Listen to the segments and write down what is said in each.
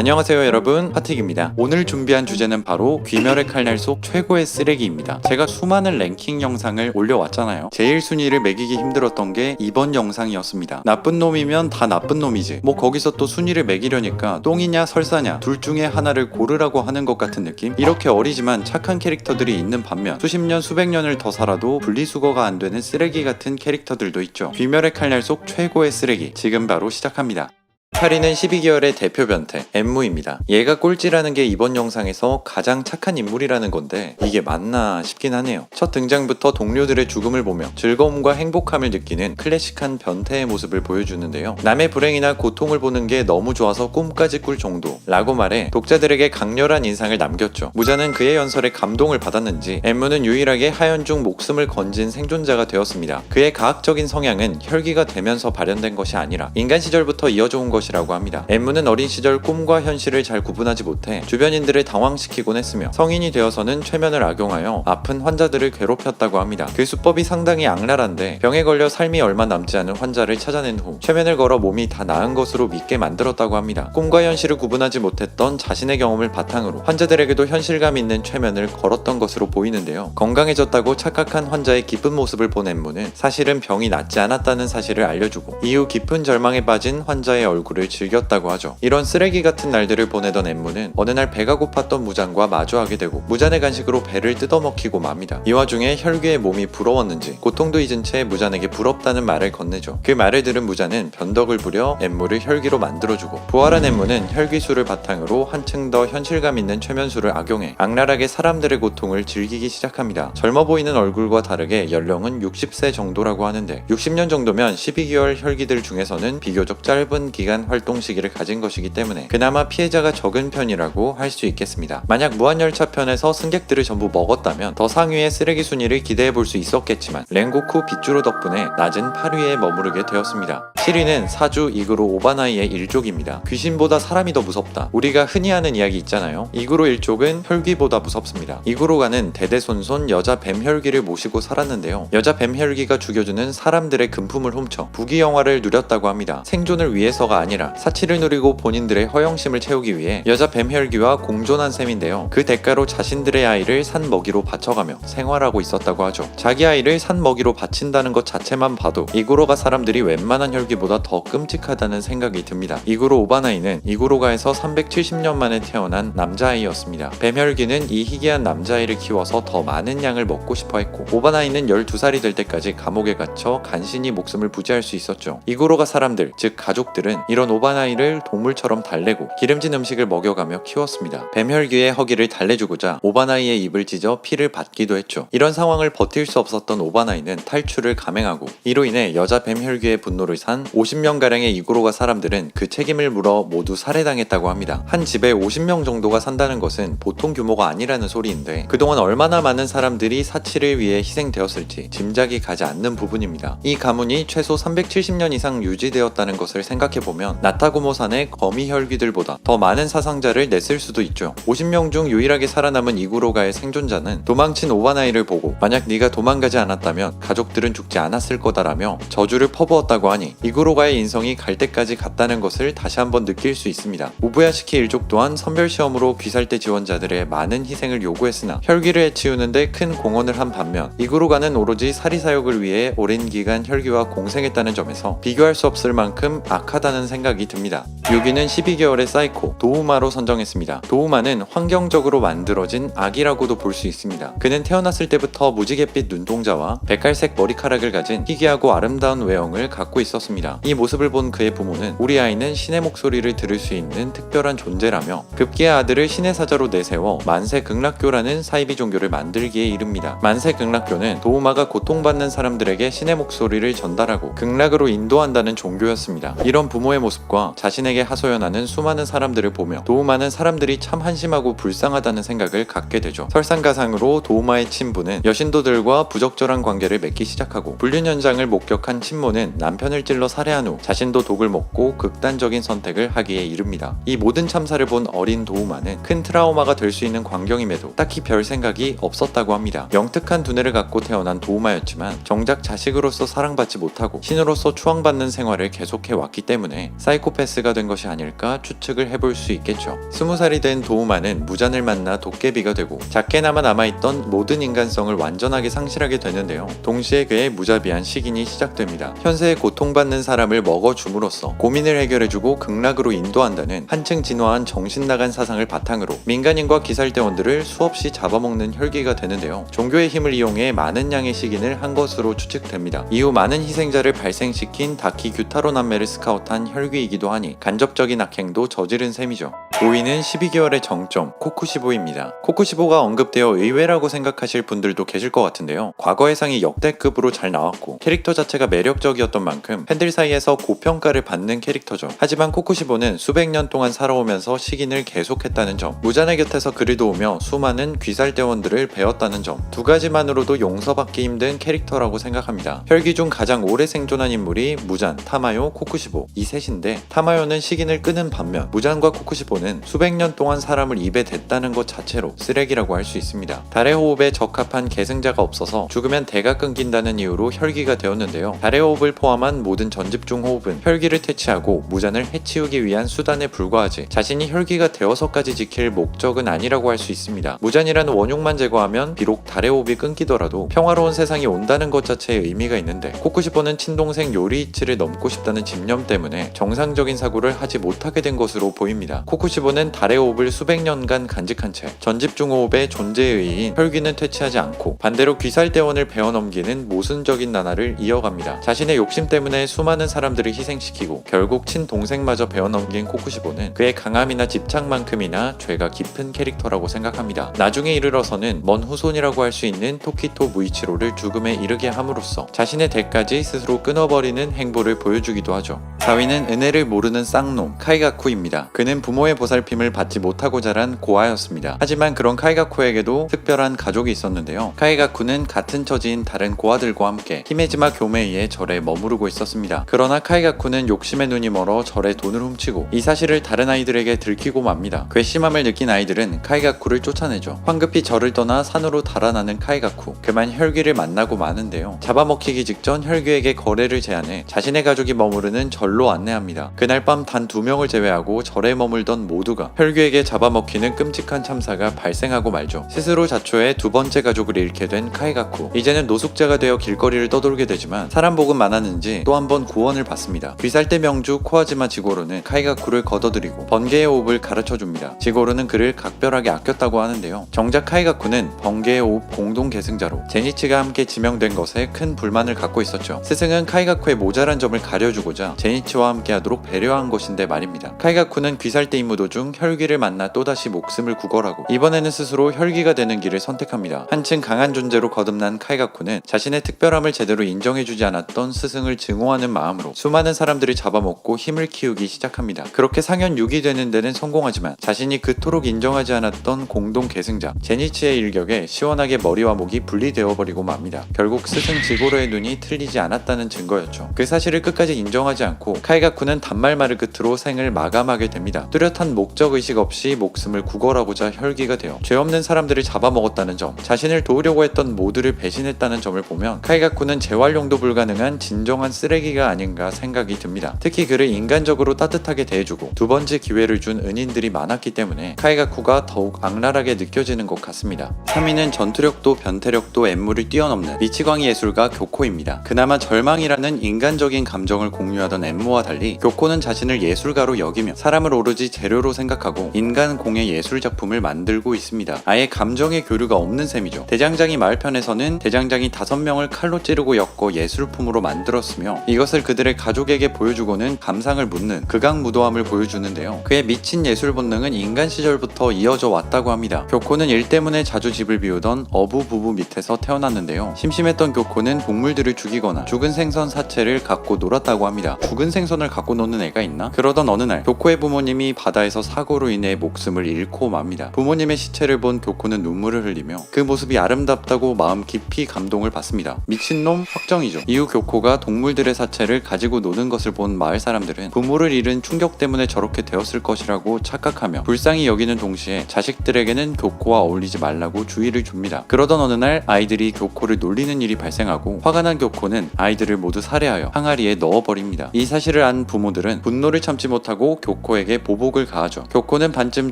안녕하세요 여러분, 파틱입니다. 오늘 준비한 주제는 바로 귀멸의 칼날 속 최고의 쓰레기입니다. 제가 수많은 랭킹 영상을 올려왔잖아요. 제일 순위를 매기기 힘들었던 게 이번 영상이었습니다. 나쁜 놈이면 다 나쁜 놈이지, 뭐 거기서 또 순위를 매기려니까 똥이냐 설사냐 둘 중에 하나를 고르라고 하는 것 같은 느낌? 이렇게 어리지만 착한 캐릭터들이 있는 반면 수십 년 수백 년을 더 살아도 분리수거가 안 되는 쓰레기 같은 캐릭터들도 있죠. 귀멸의 칼날 속 최고의 쓰레기, 지금 바로 시작합니다. 카리는 12개월의 대표 변태 엠무입니다. 얘가 꼴찌라는 게 이번 영상에서 가장 착한 인물이라는 건데 이게 맞나 싶긴 하네요. 첫 등장부터 동료들의 죽음을 보며 즐거움과 행복함을 느끼는 클래식한 변태의 모습을 보여주는데요. 남의 불행이나 고통을 보는 게 너무 좋아서 꿈까지 꿀 정도 라고 말해 독자들에게 강렬한 인상을 남겼죠. 무자는 그의 연설에 감동을 받았는지 엠무는 유일하게 하연 중 목숨을 건진 생존자가 되었습니다. 그의 가학적인 성향은 혈기가 되면서 발현된 것이 아니라 인간 시절부터 이어져 온 것이라고 합니다. 엠무는 어린 시절 꿈과 현실을 잘 구분하지 못해 주변인들을 당황시키곤 했으며 성인이 되어서는 최면을 악용하여 아픈 환자들을 괴롭혔다고 합니다. 그 수법이 상당히 악랄한데 병에 걸려 삶이 얼마 남지 않은 환자를 찾아낸 후 최면을 걸어 몸이 다 나은 것으로 믿게 만들었다고 합니다. 꿈과 현실을 구분하지 못했던 자신의 경험을 바탕으로 환자들에게도 현실감 있는 최면을 걸었던 것으로 보이는데요. 건강해졌다고 착각한 환자의 기쁜 모습을 본 엠무는 사실은 병이 낫지 않았다는 사실을 알려주고 이후 깊은 절망에 빠진 환자의 얼굴을 즐겼다고 하죠. 이런 쓰레기 같은 날들을 보내던 엠무는 어느 날 배가 고팠던 무잔과 마주하게 되고 무잔의 간식으로 배를 뜯어먹히고 맙니다. 이 와중에 혈귀의 몸이 부러웠는지 고통도 잊은 채 무잔에게 부럽다는 말을 건네죠. 그 말을 들은 무잔은 변덕을 부려 엠무를 혈귀로 만들어주고 부활한 엠무는 혈귀술을 바탕으로 한층 더 현실감 있는 최면술을 악용해 악랄하게 사람들의 고통을 즐기기 시작합니다. 젊어 보이는 얼굴과 다르게 연령은 60세 정도라고 하는데 60년 정도면 12개월 혈귀들 중에서는 비교적 짧은 기간 활동 시기를 가진 것이기 때문에 그나마 피해자가 적은 편이라고 할 수 있겠습니다. 만약 무한열차 편에서 승객들을 전부 먹었다면 더 상위의 쓰레기 순위를 기대해볼 수 있었겠지만 랭고쿠 빗주로 덕분에 낮은 8위에 머무르게 되었습니다. 7위는 사주 이구로 오바나이의 일족입니다. 귀신보다 사람이 더 무섭다. 우리가 흔히 하는 이야기 있잖아요. 이구로 일족은 혈귀보다 무섭습니다. 이구로가는 대대손손 여자 뱀 혈귀를 모시고 살았는데요. 여자 뱀 혈귀가 죽여주는 사람들의 금품을 훔쳐 부귀영화를 누렸다고 합니다. 생존을 위해서가 아니라 사치를 누리고 본인들의 허영심을 채우기 위해 여자 뱀 혈귀와 공존한 셈인데요. 그 대가로 자신들의 아이를 산 먹이로 바쳐가며 생활하고 있었다고 하죠. 자기 아이를 산 먹이로 바친다는 것 자체만 봐도 이구로가 사람들이 웬만한 혈귀보다 더 끔찍하다는 생각이 듭니다. 이구로 오바나이는 이구로가에서 370년 만에 태어난 남자아이였습니다. 뱀 혈귀는 이 희귀한 남자아이를 키워서 더 많은 양을 먹고 싶어 했고 오바나이는 12살이 될 때까지 감옥에 갇혀 간신히 목숨을 부지할 수 있었죠. 이구로가 사람들, 즉 가족들은 이런 오바나이를 동물처럼 달래고 기름진 음식을 먹여가며 키웠습니다. 뱀혈귀의 허기를 달래주고자 오바나이의 입을 찢어 피를 받기도 했죠. 이런 상황을 버틸 수 없었던 오바나이는 탈출을 감행하고 이로 인해 여자 뱀혈귀의 분노를 산 50명가량의 이구로가 사람들은 그 책임을 물어 모두 살해당했다고 합니다. 한 집에 50명 정도가 산다는 것은 보통 규모가 아니라는 소리인데 그동안 얼마나 많은 사람들이 사치를 위해 희생되었을지 짐작이 가지 않는 부분입니다. 이 가문이 최소 370년 이상 유지되었다는 것을 생각해보면 나타고모산의 거미혈귀들보다 더 많은 사상자를 냈을 수도 있죠. 50명 중 유일하게 살아남은 이구로가의 생존자는 도망친 오바나이를 보고 만약 네가 도망가지 않았다면 가족들은 죽지 않았을 거다라며 저주를 퍼부었다고 하니 이구로가의 인성이 갈 때까지 갔다는 것을 다시 한번 느낄 수 있습니다. 우부야시키 일족 또한 선별시험으로 귀살대 지원자들의 많은 희생을 요구했으나 혈귀를 해치우는데 큰 공헌을 한 반면 이구로가는 오로지 사리사욕을 위해 오랜 기간 혈귀와 공생했다는 점에서 비교할 수 없을 만큼 악하다는 생각이 듭니다. 6위는 12개월의 사이코 도우마로 선정했습니다. 도우마는 환경적으로 만들어진 악이라고도 볼 수 있습니다. 그는 태어났을 때부터 무지갯빛 눈동자와 백갈색 머리카락을 가진 희귀하고 아름다운 외형을 갖고 있었습니다. 이 모습을 본 그의 부모는 우리 아이는 신의 목소리를 들을 수 있는 특별한 존재라며 급기야 아들을 신의 사자로 내세워 만세극락교라는 사이비 종교를 만들기에 이릅니다. 만세극락교는 도우마가 고통받는 사람들에게 신의 목소리를 전달하고 극락으로 인도한다는 종교였습니다. 이런 부모의 모습과 자신에게 하소연하는 수많은 사람들을 보며 도우마는 사람들이 참 한심하고 불쌍하다는 생각을 갖게 되죠. 설상가상으로 도우마의 친부는 여신도들과 부적절한 관계를 맺기 시작하고 불륜 현장을 목격한 친모는 남편을 찔러 살해한 후 자신도 독을 먹고 극단적인 선택을 하기에 이릅니다. 이 모든 참사를 본 어린 도우마는 큰 트라우마가 될 수 있는 광경임에도 딱히 별 생각이 없었다고 합니다. 영특한 두뇌를 갖고 태어난 도우마였지만 정작 자식으로서 사랑받지 못하고 신으로서 추앙받는 생활을 계속해 왔기 때문에 사이코패스가 된 것이 아닐까 추측을 해볼 수 있겠죠. 20살이 된 도우마는 무잔을 만나 도깨비가 되고 작게나마 남아있던 모든 인간성을 완전하게 상실하게 되는데요. 동시에 그의 무자비한 식인이 시작됩니다. 현세에 고통받는 사람을 먹어줌으로써 고민을 해결해주고 극락으로 인도한다는 한층 진화한 정신나간 사상을 바탕으로 민간인과 기살대원들을 수없이 잡아먹는 혈기가 되는데요. 종교의 힘을 이용해 많은 양의 식인을 한 것으로 추측됩니다. 이후 많은 희생자를 발생시킨 다키 규타로 남매를 스카우트한 혈귀이기도 하니 간접적인 악행도 저지른 셈이죠. 5위는 12개월의 정점 코쿠시보입니다. 코쿠시보가 언급되어 의외라고 생각하실 분들도 계실 것 같은데요. 과거 예상이 역대급으로 잘 나왔고 캐릭터 자체가 매력적이었던 만큼 팬들 사이에서 고평가를 받는 캐릭터죠. 하지만 코쿠시보는 수백 년 동안 살아오면서 식인을 계속했다는 점, 무잔의 곁에서 그를 도우며 수많은 귀살대원들을 배웠다는 점, 두 가지만으로도 용서받기 힘든 캐릭터라고 생각합니다. 혈기 중 가장 오래 생존한 인물이 무잔, 타마요, 코쿠시보 이 셋인데 타마요는 식인을 끄는 반면 무잔과 코쿠시보는 수백 년 동안 사람을 입에 댔다는 것 자체로 쓰레기라고 할 수 있습니다. 달의 호흡에 적합한 계승자가 없어서 죽으면 대가 끊긴다는 이유로 혈기가 되었는데요. 달의 호흡을 포함한 모든 전집중 호흡은 혈기를 퇴치하고 무잔을 해치우기 위한 수단에 불과하지 자신이 혈기가 되어서까지 지킬 목적은 아니라고 할 수 있습니다. 무잔이라는 원흉만 제거하면 비록 달의 호흡이 끊기더라도 평화로운 세상이 온다는 것 자체에 의미가 있는데 코쿠시보는 친동생 요리이치를 넘고 싶다는 집념 때문에 정상적인 사고를 하지 못하게 된 것으로 보입니다. 코쿠시보는 달의 호흡을 수백 년간 간직한 채 전집중 호흡의 존재의 의의인 혈기는 퇴치하지 않고 반대로 귀살대원을 베어넘기는 모순적인 나날을 이어갑니다. 자신의 욕심 때문에 수많은 사람들을 희생시키고 결국 친동생마저 베어넘긴 코쿠시보는 그의 강함이나 집착만큼이나 죄가 깊은 캐릭터라고 생각합니다. 나중에 이르러서는 먼 후손이라고 할 수 있는 토키토 무이치로를 죽음에 이르게 함으로써 자신의 대까지 스스로 끊어버리는 행보를 보여주기도 하죠. 4위는 은혜를 모르는 쌍놈 카이가쿠입니다. 그는 부모의 보살핌을 받지 못하고 자란 고아였습니다. 하지만 그런 카이가쿠에게도 특별한 가족이 있었는데요. 카이가쿠는 같은 처지인 다른 고아들과 함께 히메지마 교메이의 절에 머무르고 있었습니다. 그러나 카이가쿠는 욕심의 눈이 멀어 절에 돈을 훔치고 이 사실을 다른 아이들에게 들키고 맙니다. 괘씸함을 느낀 아이들은 카이가쿠를 쫓아내죠. 황급히 절을 떠나 산으로 달아나는 카이가쿠. 그만 혈귀를 만나고 마는데요. 잡아먹히기 직전 혈귀에게 거래를 제안해 자신의 가족이 머무르는 절로 안내합니다. 그날 밤 단 2명을 제외하고 절에 머물던 모두가 혈귀에게 잡아먹히는 끔찍한 참사가 발생하고 말죠. 스스로 자초해 두 번째 가족을 잃게 된 카이가쿠. 이제는 노숙자가 되어 길거리를 떠돌게 되지만 사람 복은 많았는지 또 한 번 구원을 받습니다. 귀살대 명주 코아지마 지고로는 카이가쿠를 걷어들이고 번개의 호흡을 가르쳐줍니다. 지고로는 그를 각별하게 아꼈다고 하는데요. 정작 카이가쿠는 번개의 호흡 공동 계승자로 제니치가 함께 지명된 것에 큰 불만을 갖고 있었죠. 스승은 카이가쿠의 모자란 점을 가려주고자 제니치와 함께하도록 배려한 것인데 말입니다. 카이가쿠는 귀살대 임무 도중 혈귀를 만나 또다시 목숨을 구걸하고 이번에는 스스로 혈귀가 되는 길을 선택합니다. 한층 강한 존재로 거듭난 카이가쿠는 자신의 특별함을 제대로 인정해주지 않았던 스승을 증오하는 마음으로 수많은 사람들이 잡아먹고 힘을 키우기 시작합니다. 그렇게 상현 6이 되는 데는 성공하지만 자신이 그토록 인정하지 않았던 공동 계승자 제니치의 일격에 시원하게 머리와 목이 분리되어 버리고 맙니다. 결국 스승 지고로의 눈이 틀리지 않았다는 증거였죠. 그 사실을 끝까지 인정하지 않고 카이가쿠는 단말말을 끝으로 생을 마감하게 됩니다. 뚜렷한 목적의식 없이 목숨을 구걸하고자 혈기가 되어 죄 없는 사람들을 잡아먹었다는 점, 자신을 도우려고 했던 모두를 배신했다는 점을 보면 카이가쿠는 재활용도 불가능한 진정한 쓰레기가 아닌가 생각이 듭니다. 특히 그를 인간적으로 따뜻하게 대해주고 두 번째 기회를 준 은인들이 많았기 때문에 카이가쿠가 더욱 악랄하게 느껴지는 것 같습니다. 3위는 전투력도 변태력도 엠무를 뛰어넘는 미치광이 예술가 교코입니다. 그나마 절망이라는 인간적인 감정을 공유하던 엠무와 달리 교코는 자신을 예술가로 여기며 사람을 오로지 재료로 생각하고 인간 공예 예술 작품을 만들고 있습니다. 아예 감정의 교류가 없는 셈이죠. 대장장이 마을편에서는 대장장이 5명을 칼로 찌르고 엮어 예술품으로 만들었으며 이것을 그들의 가족에게 보여주고는 감상을 묻는 극악무도함을 보여주는데요. 그의 미친 예술 본능은 인간 시절부터 이어져 왔다고 합니다. 교코는 일 때문에 자주 집을 비우던 어부 부부 밑에서 태어났는데요. 심심했던 교코는 동물들을 죽이거나 죽은 생선 사체를 갖고 놀았다고 합니다. 죽은 생선을 갖고 노는 애가 있나? 그러던 어느 날 교코의 부모님이 바다에서 길가에서 사고로 인해 목숨을 잃고 맙니다. 부모님의 시체를 본 교코는 눈물을 흘리며 그 모습이 아름답다고 마음 깊이 감동을 받습니다. 미친놈 확정이죠. 이후 교코가 동물들의 사체를 가지고 노는 것을 본 마을 사람들은 부모를 잃은 충격 때문에 저렇게 되었을 것이라고 착각하며 불쌍히 여기는 동시에 자식들에게는 교코와 어울리지 말라고 주의를 줍니다. 그러던 어느 날 아이들이 교코를 놀리는 일이 발생하고 화가 난 교코는 아이들을 모두 살해하여 항아리에 넣어버립니다. 이 사실을 안 부모들은 분노를 참지 못하고 교코에게 보복을 가하죠. 교코는 반쯤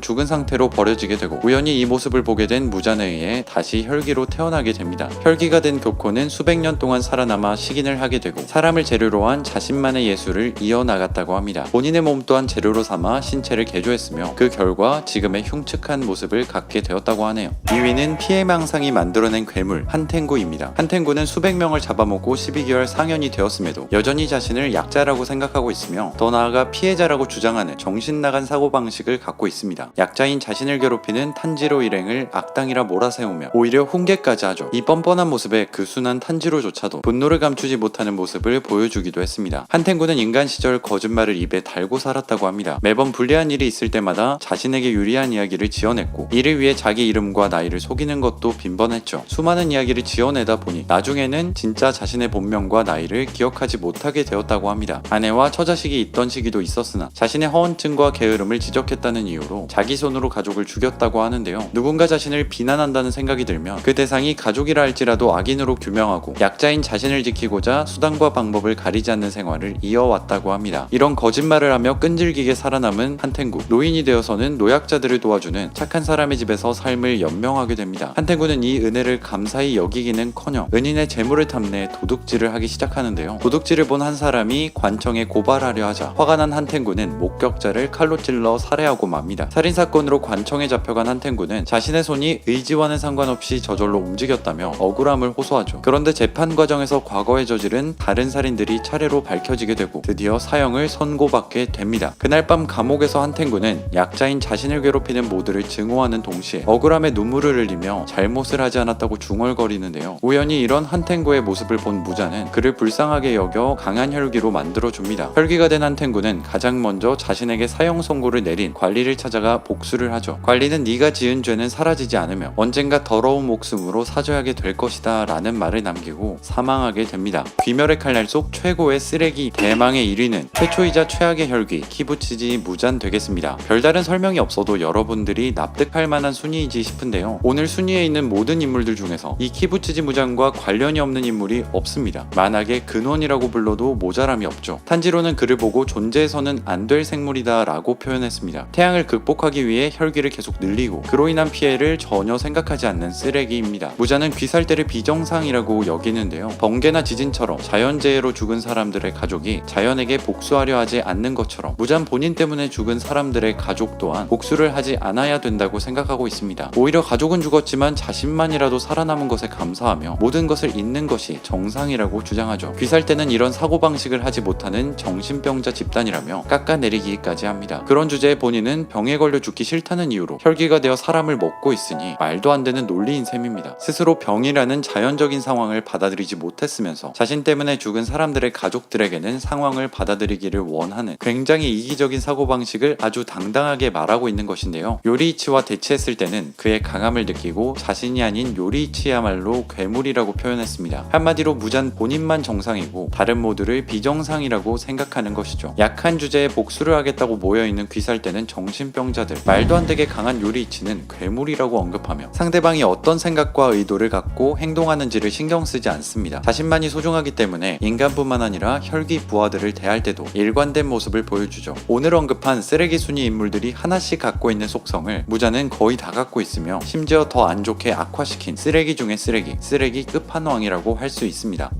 죽은 상태로 버려지게 되고 우연히 이 모습을 보게 된 무잔에 의해 다시 혈기로 태어나게 됩니다. 혈기가 된 교코는 수백 년 동안 살아남아 식인을 하게 되고 사람을 재료로 한 자신만의 예술을 이어나갔다고 합니다. 본인의 몸 또한 재료로 삼아 신체를 개조했으며 그 결과 지금의 흉측한 모습을 갖게 되었다고 하네요. 2위는 피해망상이 만들어낸 괴물 한텐구입니다. 한텐구는 수백 명을 잡아먹고 12개월 상연이 되었음에도 여전히 자신을 약자라고 생각하고 있으며 더 나아가 피해자라고 주장하는 정신나간 사고방식을 갖고 있습니다. 약자인 자신을 괴롭히는 탄지로 일행을 악당이라 몰아세우며 오히려 훈계까지 하죠. 이 뻔뻔한 모습에 그 순한 탄지로조차도 분노를 감추지 못하는 모습을 보여주기도 했습니다. 한텐구는 인간 시절 거짓말을 입에 달고 살았다고 합니다. 매번 불리한 일이 있을 때마다 자신에게 유리한 이야기를 지어냈고 이를 위해 자기 이름과 나이를 속이는 것도 빈번했죠. 수많은 이야기를 지어내다 보니 나중에는 진짜 자신의 본명과 나이를 기억하지 못하게 되었다고 합니다. 아내와 처자식이 있던 시기도 있었으나 자신의 허언증과 게으름을 지적했다는 이유로 자기 손으로 가족을 죽였다고 하는데요. 누군가 자신을 비난한다는 생각이 들면 그 대상이 가족이라 할지라도 악인으로 규명하고 약자인 자신을 지키고자 수단과 방법을 가리지 않는 생활을 이어왔다고 합니다. 이런 거짓말을 하며 끈질기게 살아남은 한텐구, 노인이 되어서는 노약자들을 도와주는 착한 사람의 집에서 삶을 연명하게 됩니다. 한텐구는 이 은혜를 감사히 여기기는커녕 은인의 재물을 탐내 도둑질을 하기 시작하는데요. 도둑질을 본 한 사람이 관청에 고발하려 하자 화가 난 한텐구는 목격자를 칼로 찔러 살해하고 맙니다. 살인사건으로 관청에 잡혀간 한텐구는 자신의 손이 의지와는 상관없이 저절로 움직였다며 억울함을 호소하죠. 그런데 재판 과정에서 과거에 저지른 다른 살인들이 차례로 밝혀지게 되고 드디어 사형을 선고받게 됩니다. 그날 밤 감옥에서 한텐구는 약자인 자신을 괴롭히는 모두를 증오하는 동시에 억울함에 눈물을 흘리며 잘못을 하지 않았다고 중얼거리는데요. 우연히 이런 한텐구의 모습을 본 무자는 그를 불쌍하게 여겨 강한 혈기로 만들어줍니다. 혈기가 된 한텐구는 가장 먼저 자신에게 사형 선고를 내린 관리를 찾아가 복수를 하죠. 관리는 네가 지은 죄는 사라지지 않으며 언젠가 더러운 목숨으로 사죄하게 될 것이다 라는 말을 남기고 사망하게 됩니다. 귀멸의 칼날 속 최고의 쓰레기 대망의 1위는 최초이자 최악의 혈기 키부츠지 무잔 되겠습니다. 별다른 설명이 없어도 여러분들이 납득할 만한 순위이지 싶은데요. 오늘 순위에 있는 모든 인물들 중에서 이 키부츠지 무잔과 관련이 없는 인물이 없습니다. 만악의 근원이라고 불러도 모자람이 없죠. 탄지로는 그를 보고 존재해서는 안 될 생물이다 라고 표현했습니다. 태양을 극복하기 위해 혈기를 계속 늘리고 그로 인한 피해를 전혀 생각하지 않는 쓰레기입니다. 무자는 귀살대를 비정상이라고 여기는데요. 번개나 지진처럼 자연재해로 죽은 사람들의 가족이 자연에게 복수하려 하지 않는 것처럼 무잔 본인 때문에 죽은 사람들의 가족 또한 복수를 하지 않아야 된다고 생각하고 있습니다. 오히려 가족은 죽었지만 자신만이라도 살아남은 것에 감사하며 모든 것을 잊는 것이 정상이라고 주장하죠. 귀살대는 이런 사고방식을 하지 못하는 정신병자 집단이라며 깎아내리기까지 합니다. 그런 주제에 본인은 병에 걸려 죽기 싫다는 이유로 혈기가 되어 사람을 먹고 있으니 말도 안 되는 논리인 셈입니다. 스스로 병이라는 자연적인 상황을 받아들이지 못했으면서 자신 때문에 죽은 사람들의 가족들에게는 상황을 받아들이기를 원하는 굉장히 이기적인 사고방식을 아주 당당하게 말하고 있는 것인데요. 요리이치와 대치했을 때는 그의 강함을 느끼고 자신이 아닌 요리이치야말로 괴물이라고 표현했습니다. 한마디로 무잔 본인만 정상이고 다른 모두를 비정상이라고 생각하는 것이죠. 약한 주제에 복수를 하겠다고 모여있는 귀살대는 정신병자들, 말도 안 되게 강한 요리이치는 괴물이라고 언급하며 상대방이 어떤 생각과 의도를 갖고 행동하는지를 신경 쓰지 않습니다. 자신만이 소중하기 때문에 인간뿐만 아니라 혈기 부하들을 대할 때도 일관된 모습을 보여주죠. 오늘 언급한 쓰레기 순위 인물들이 하나씩 갖고 있는 속성을 무자는 거의 다 갖고 있으며 심지어 더 안 좋게 악화시킨 쓰레기 중의 쓰레기 끝판왕이라고 할 수 있습니다.